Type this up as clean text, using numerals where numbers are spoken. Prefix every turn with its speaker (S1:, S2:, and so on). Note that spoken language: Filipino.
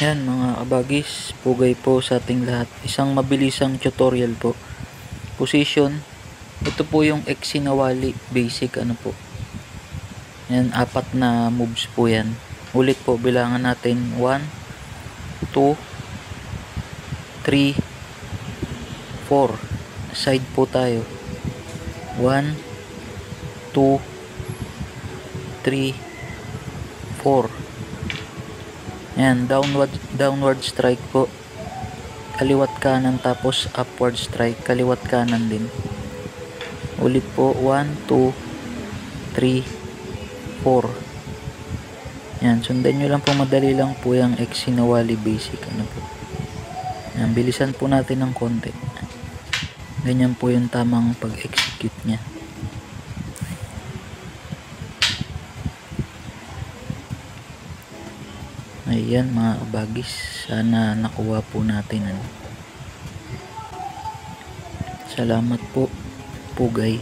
S1: Yan mga kabagis, pugay po sa ating lahat. Isang mabilisang tutorial po. Position, ito po yung Exinawali basic ano po. Yan, 4 na moves po yan. Ulit po, bilangan natin 1, 2, 3, 4. Side po tayo. 1, 2, 3, 4. Yan, downward strike po. Kaliwat kanan tapos upward strike, kaliwat kanan din. Ulit po, 1, 2, 3, 4. Yan, sundan nyo lang po, madali lang po yung Exinawali basic ano po. Yan, bilisan po natin ng konti. Ganyan po yung tamang pag-execute nya. Ayan mga kabagis, sana nakuha po natin ano. Salamat po, pugay.